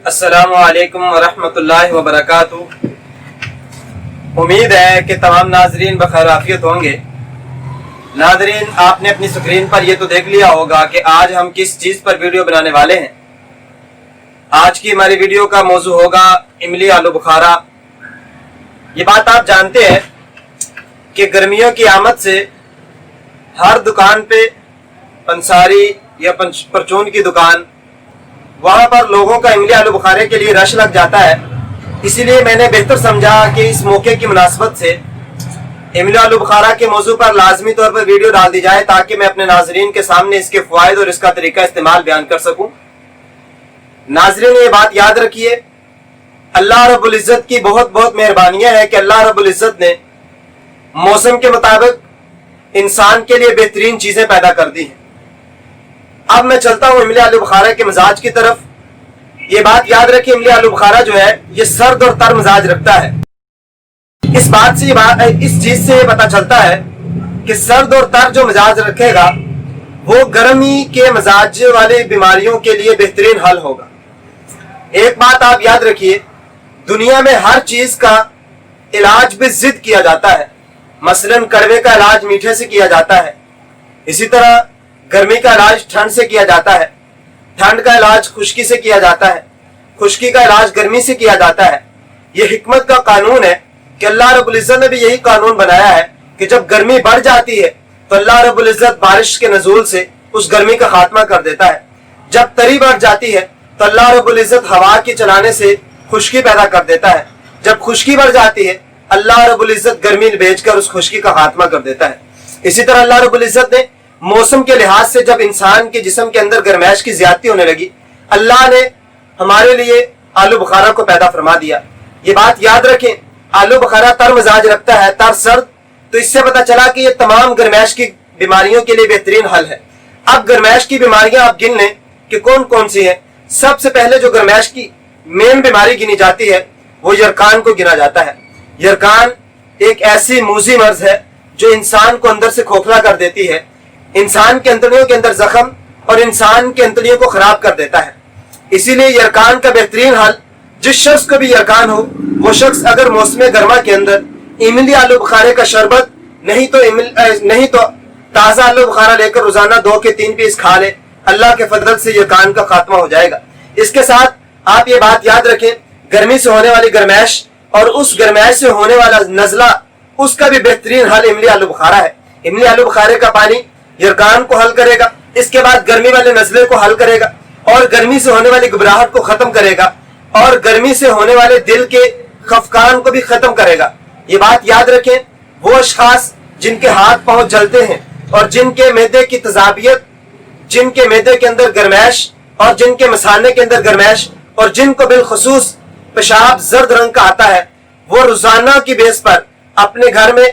अस्सलामु अलैकुम वरहमतुल्लाहि वबरकातुहू। उम्मीद है कि तमाम नाजरीन बखैर आफियत होंगे। नाजरीन, आपने अपनी स्क्रीन पर यह तो देख लिया होगा कि आज हम किस चीज़ पर वीडियो बनाने वाले हैं। आज की हमारी वीडियो का मौजू होगा इमली आलू बुखारा। ये बात आप जानते हैं कि गर्मियों की आमद से हर दुकान पे पंसारी या परचून की दुकान, वहाँ पर लोगों का इमली आलू बुखारे के लिए रश लग जाता है। इसीलिए मैंने बेहतर समझा कि इस मौके की मुनासबत से इमली आलू बुखारा के मौजू पर लाजमी तौर पर वीडियो डाल दी जाए, ताकि मैं अपने नाजरीन के सामने इसके फ़वाइद और इसका तरीका इस्तेमाल बयान कर सकूं। नाजरीन, ये बात याद रखिए, अल्लाह रब्बुल इज़्ज़त की बहुत बहुत मेहरबानियां है कि अल्लाह रब्बुल इज़्ज़त ने मौसम के मुताबिक इंसान के लिए बेहतरीन चीज़ें पैदा कर दी हैं। अब मैं चलता हूँ इमली आलू बुखारा के मिजाज की तरफ। ये बात याद रखिए, इमली आलू बुखारा जो है ये सर्द और तर मिजाज रखता है। इस चीज से पता चलता है कि सर्द और तर जो मिजाज रखेगा वो गर्मी के मिजाज वाली बीमारियों के लिए बेहतरीन हल होगा। एक बात आप याद रखिए, दुनिया में हर चीज का इलाज भी जिद किया जाता है। मसलन कड़वे का इलाज मीठे से किया जाता है, इसी तरह गर्मी का इलाज ठंड से किया जाता है, ठंड का इलाज खुश्की से किया जाता है, खुश्की का इलाज गर्मी से किया जाता है। यह हिकमत का कानून है कि अल्लाह रब्बुल इज़्ज़त ने भी यही कानून बनाया है कि जब गर्मी बढ़ जाती है तो अल्लाह रब्बुल इज़्ज़त बारिश के नज़ूल से उस गर्मी का खात्मा कर देता है। जब तरी बढ़ जाती है तो अल्लाह रब्बुल इज़्ज़त हवा के चलाने से खुश्की पैदा कर देता है। जब खुश्की बढ़ जाती है अल्लाह रब्बुल इज़्ज़त गर्मी भेजकर उस खुश्की का खात्मा कर देता है। इसी तरह अल्लाह रब्बुल इज़्ज़त ने मौसम के लिहाज से जब इंसान के जिस्म के अंदर गर्माइश की ज्यादती होने लगी, अल्लाह ने हमारे लिए आलू बुखारा को पैदा फरमा दिया। ये बात याद रखें, आलू बुखारा तर मिजाज रखता है, तर सर्द। तो इससे पता चला कि ये तमाम गर्माइश की बीमारियों के लिए बेहतरीन हल है। अब गर्माइश की बीमारियां आप गिन लें कि कौन कौन सी है। सबसे पहले जो गर्माइश की मेन बीमारी गिनी जाती है वो यरकान को गिना जाता है। यरकान एक ऐसी मूजी मर्ज है जो इंसान को अंदर से खोखला कर देती है, इंसान के अंतड़ियों के अंदर जख्म और इंसान के अंतड़ियों को खराब कर देता है। इसीलिए यरकान का बेहतरीन हल, जिस शख्स को भी यरकान हो वो शख्स अगर मौसम गर्मा के अंदर इमली आलू बुखारे का शरबत नहीं तो ताज़ा आलू बुखारा लेकर रोजाना 2 के 3 पीस खा ले, अल्लाह के फजल से यरकान का खात्मा हो जाएगा। इसके साथ आप ये बात याद रखें, गर्मी से होने वाली गर्माइश और उस गर्माइश से होने वाला नजला, उसका भी बेहतरीन हल इमली आलू बुखारा है। इमली आलू बुखारे का पानी यरकान को हल करेगा, इसके बाद गर्मी वाले नजले को हल करेगा और गर्मी से होने वाली घबराहट को खत्म करेगा और गर्मी से होने वाले दिल के खफकान को भी खत्म करेगा। ये बात याद रखें, वो अशखास जिनके हाथ पांव जलते हैं और जिनके मैदे की तजाबियत, जिनके मैदे के अंदर गर्माइश और जिनके मसाने के अंदर गर्माइश और जिनको बिलखुसूस पेशाब जर्द रंग का आता है, वो रोजाना की बेस पर अपने घर में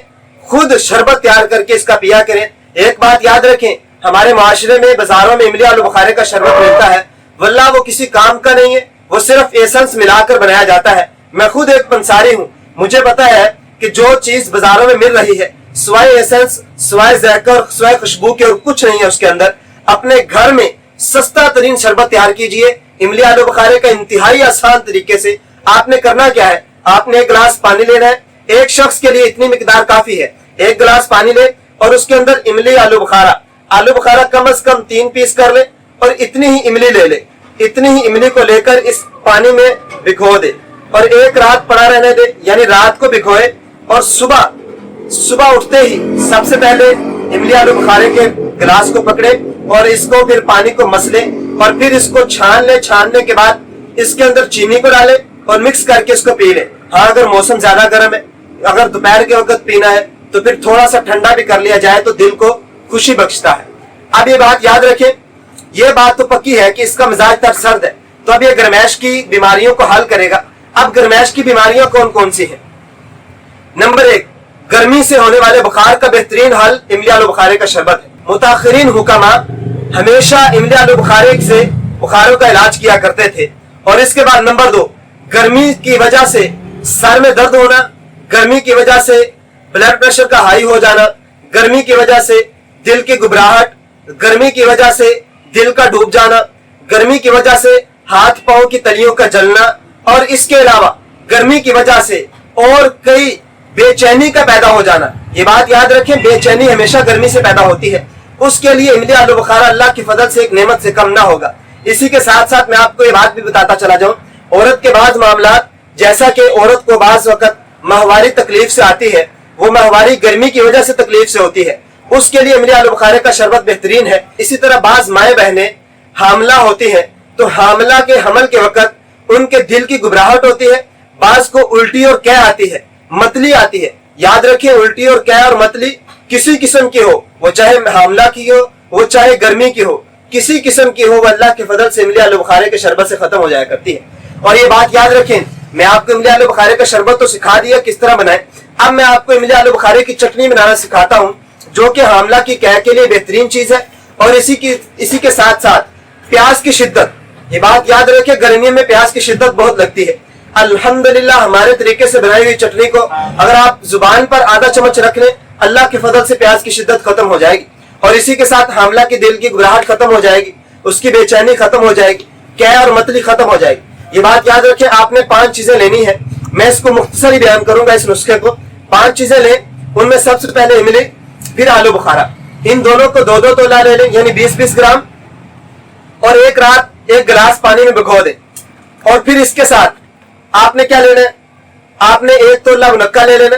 खुद शरबत तैयार करके इसका पिया करें। एक बात याद रखें, हमारे माशरे में बाजारों में इमली आलू बुखारे का शरबत मिलता है, वल्लाह वो किसी काम का नहीं है, वो सिर्फ एसेंस मिलाकर बनाया जाता है। मैं खुद एक पंसारी हूँ, मुझे पता है कि जो चीज बाजारों में मिल रही है सिवाय एसेंस, सिवाय ज़ायका और सिवाय खुशबू के और कुछ नहीं है उसके अंदर। अपने घर में सस्ता तरीन शरबत तैयार कीजिए इमली आलू बुखारे का इंतहाई आसान तरीके से। आपने करना क्या है, आपने 1 गिलास पानी लेना है। एक शख्स के लिए इतनी मिकदार काफी है। 1 गिलास पानी ले और उसके अंदर इमली आलू बुखारा कम से कम 3 पीस कर ले और इतनी ही इमली ले ले। इतनी ही इमली को लेकर इस पानी में भिगो दे और 1 रात पड़ा रहने दे, यानी रात को भिगोए और सुबह उठते ही सबसे पहले इमली आलू बुखारे के गिलास को पकड़े और इसको फिर पानी को मसले और फिर इसको छान ले। छानने के बाद इसके अंदर चीनी को डाले और मिक्स करके इसको पी ले। हाँ, अगर मौसम ज्यादा गर्म है, अगर दोपहर के वक्त पीना है तो फिर थोड़ा सा ठंडा भी कर लिया जाए तो दिल को खुशी बख्शता है। अब ये बात याद रखें, ये बात तो पक्की है कि इसका मिजाज तर सर्द है, तो अब ये गर्माइश की बीमारियों को हल करेगा। अब गर्माइश की बीमारियां कौन कौन सी हैं? नंबर 1, गर्मी से होने वाले बुखार का बेहतरीन हल इमली आलू बुखारे का शरबत है। मुताखिरीन हुक्मा हमेशा इमली आलू बुखारे से बुखारों का इलाज किया करते थे। और इसके बाद नंबर 2, गर्मी की वजह से सर में दर्द होना, गर्मी की वजह से ब्लड प्रेशर का हाई हो जाना, गर्मी की वजह से दिल की घबराहट, गर्मी की वजह से दिल का डूब जाना, गर्मी की वजह से हाथ पांव की तलियों का जलना और इसके अलावा गर्मी की वजह से और कई बेचैनी का पैदा हो जाना। ये बात याद रखें, बेचैनी हमेशा गर्मी से पैदा होती है। उसके लिए इमली आलू बुखारा अल्लाह की फजल से एक नेमत से कम ना होगा। इसी के साथ साथ मैं आपको ये बात भी बताता चला जाऊं, औरत के बाद मामला, जैसा कि औरत को बाज वक्त माहवारी तकलीफ से आती है, वो माहवारी गर्मी की वजह से तकलीफ से होती है, उसके लिए इमली आलू बुखारे का शरबत बेहतरीन है। इसी तरह बाज माए बहनें हामला होती है, तो हामला के हमल के वक्त उनके दिल की घबराहट होती है, बाज को उल्टी और कै आती है, मतली आती है। याद रखिए, उल्टी और कै और मतली किसी किस्म की हो, वो चाहे हामला की हो, वो चाहे गर्मी की हो, किसी किस्म की हो, वो अल्लाह के फजल से इमली आलू बुखारे के शरबत से खत्म हो जाया करती है। और ये बात याद रखें, मैं आपको इमली आलू बुखारे का शरबत तो सिखा दिया किस तरह बनाए, अब मैं आपको इमली आलू बुखारे की चटनी बनाना सिखाता हूँ, जो कि हामला की कै के लिए बेहतरीन चीज है। और इसी के साथ साथ प्याज की शिद्दत, ये बात याद रखें, गर्मियों में प्याज की शिद्दत बहुत लगती है। अल्हम्दुलिल्लाह हमारे तरीके से बनाई हुई चटनी को अगर आप जुबान पर आधा चम्मच रख लें, अल्लाह के फजल से प्याज की शिद्दत खत्म हो जाएगी। और इसी के साथ हामला की दिल की घबराहट खत्म हो जाएगी, उसकी बेचैनी खत्म हो जाएगी, कै और मतली खत्म हो जाएगी। ये बात याद रखें, आपने 5 चीजें लेनी है, मैं इसको मुख्तसर ही बयान करूंगा इस नुस्खे को। 5 चीजें लें, उनमें सबसे पहले इमली, फिर आलू बुखारा, इन दोनों को 2-2 तोला ले लें, यानी 20-20 ग्राम, और एक रात 1 गिलास पानी में भिगो दें। और फिर इसके साथ आपने क्या लेना है, आपने 1 तोला मुनक्का ले लेना,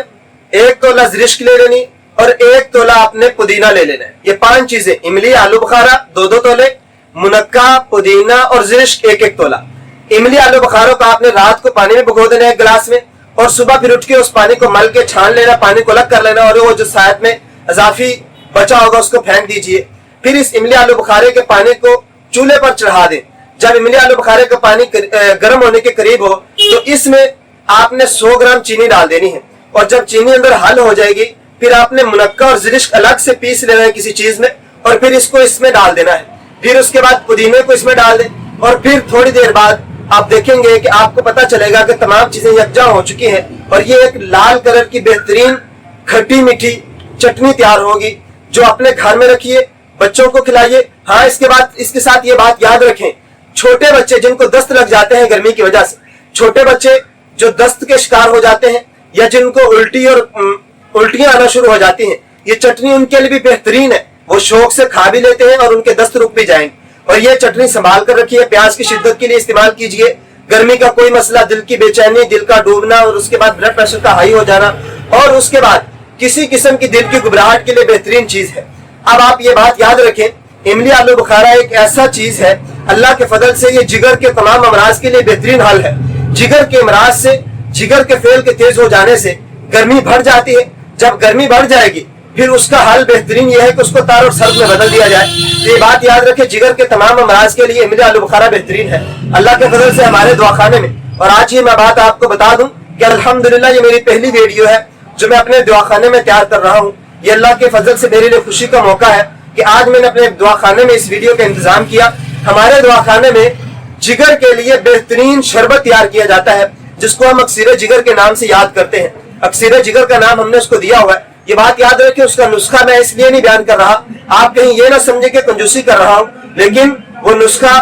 1 तोला ज़रिश्क ले लेनी, और 1 तोला आपने पुदीना ले लेना है। ये 5 चीजें, इमली, आलू बुखारा 2-2 तोले, मुनक्का, पुदीना और ज़रिश्क 1-1 तोला। इमली आलू बुखारों को आपने रात को पानी में भिगो देना है 1 गिलास में, और सुबह फिर उठ के उस पानी को मल के छान लेना, पानी को अलग कर लेना, और वो जो शायद में इजाफी बचा होगा उसको फेंक दीजिए। फिर इस इमली आलू बुखारे के पानी को चूल्हे पर चढ़ा दें। जब इमली आलू बुखारे का पानी गर्म होने के करीब हो, तो इसमें आपने 100 ग्राम चीनी डाल देनी है। और जब चीनी अंदर हल हो जाएगी, फिर आपने मुनक्का और ज़रिश्क अलग से पीस लेना है किसी चीज में, और फिर इसको इसमें डाल देना है। फिर उसके बाद पुदीने को इसमें डाल दें, और फिर थोड़ी देर बाद आप देखेंगे कि आपको पता चलेगा कि तमाम चीजें यकजा हो चुकी हैं, और ये एक लाल कलर की बेहतरीन खट्टी मीठी चटनी तैयार होगी, जो अपने घर में रखिए, बच्चों को खिलाइए। हाँ, इसके साथ ये बात याद रखें, छोटे बच्चे जिनको दस्त लग जाते हैं गर्मी की वजह से, छोटे बच्चे जो दस्त के शिकार हो जाते हैं, या जिनको उल्टियां आना शुरू हो जाती हैं, ये चटनी उनके लिए भी बेहतरीन है। वो शौक से खा भी लेते हैं और उनके दस्त रुक भी जाएंगे। और ये चटनी संभाल कर रखिए, प्याज की शिद्दत के लिए इस्तेमाल कीजिए। गर्मी का कोई मसला, दिल की बेचैनी, दिल का डूबना, और उसके बाद ब्लड प्रेशर का हाई हो जाना, और उसके बाद किसी किस्म की दिल की घबराहट के लिए बेहतरीन चीज है। अब आप ये बात याद रखें, इमली आलू बुखारा एक ऐसा चीज है, अल्लाह के फजल से ये जिगर के तमाम अमराज के लिए बेहतरीन हल है। जिगर के अमराज से, जिगर के फेल के तेज हो जाने से गर्मी बढ़ जाती है। जब गर्मी बढ़ जाएगी, फिर उसका हल बेहतरीन यह है कि उसको तार और सर्द में बदल दिया जाए। तो ये बात याद रखें, जिगर के तमाम अमराज के लिए इमली आलू बुखारा बेहतरीन है अल्लाह के फजल से हमारे दुआखाने में। और आज ये मैं बात आपको बता दूं कि अल्हम्दुलिल्लाह ये मेरी पहली वीडियो है जो मैं अपने दुआखाने में तैयार कर रहा हूँ। ये अल्लाह के फजल से मेरे लिए खुशी का मौका है कि आज मैंने अपने दुआखाने में इस वीडियो का इंतजाम किया। हमारे दुआखाने में जिगर के लिए बेहतरीन शरबत तैयार किया जाता है, जिसको हम अक्सीर जिगर के नाम से याद करते हैं। अक्सीर जिगर का नाम हमने उसको दिया हुआ है। ये बात याद रखें, उसका नुस्खा मैं इसलिए नहीं बयान कर रहा, आप कहीं ये ना समझे कि कंजूसी कर रहा हूँ, लेकिन वो नुस्खा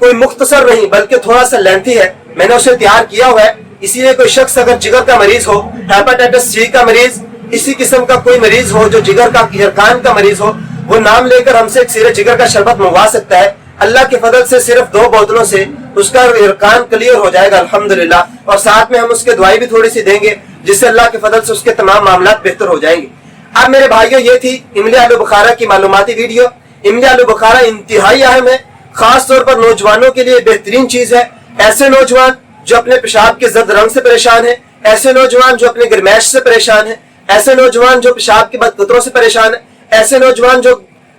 कोई मुख्तसर नहीं बल्कि थोड़ा सा लेंथी है। मैंने उसे तैयार किया हुआ है, इसीलिए कोई शख्स अगर जिगर का मरीज हो, हेपेटाइटिस सी का मरीज, इसी किस्म का कोई मरीज हो जो जिगर का यरकान का मरीज हो, वो नाम लेकर हमसे अक्सीर जिगर का शरबत मंगवा सकता है। अल्लाह के फजल से सिर्फ 2 बोतलों से उसका यरकान क्लियर हो जाएगा अल्हम्दुलिल्लाह। और साथ में हम उसके दवाई भी थोड़ी सी देंगे, जिससे अल्लाह के फजल से उसके तमाम मामला बेहतर हो जाएंगे। अब मेरे भाइयों, ये थी इमली आलू बुखारा की मालूमाती वीडियो। इमली आलू बुखारा इंतहाई अहम है, खास तौर पर नौजवानों के लिए बेहतरीन चीज है। ऐसे नौजवान जो अपने पेशाब के जर्द रंग से परेशान है, ऐसे नौजवान जो अपने गर्मैश से परेशान है, ऐसे नौजवान जो पेशाब के बदकतरों से परेशान है, ऐसे नौजवान जो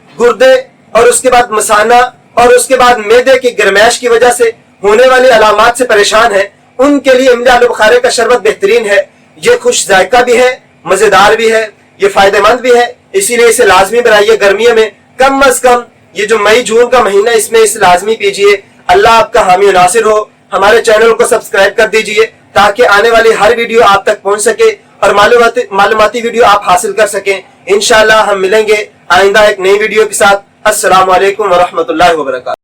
गुर्दे और उसके बाद मसाना और उसके बाद मैदे की गर्मैश की वजह से होने वाली अलामात से परेशान है, उनके लिए इमली आलू बुखारे का शरबत बेहतरीन है। ये खुश जायका भी है, मजेदार भी है, ये फायदेमंद भी है, इसीलिए इसे लाजमी बनाइए। गर्मियों में कम अज कम ये जो मई जून का महीना, इसमें इसे लाजमी पीजिए। अल्लाह आपका हामी नासिर हो। हमारे चैनल को सब्सक्राइब कर दीजिए ताकि आने वाली हर वीडियो आप तक पहुंच सके और मालूमाती वीडियो आप हासिल कर सकें। इंशाअल्लाह हम मिलेंगे आइंदा एक नई वीडियो के साथ। अस्सलामु अलैकुम व रहमतुल्लाहि व बरकातहू।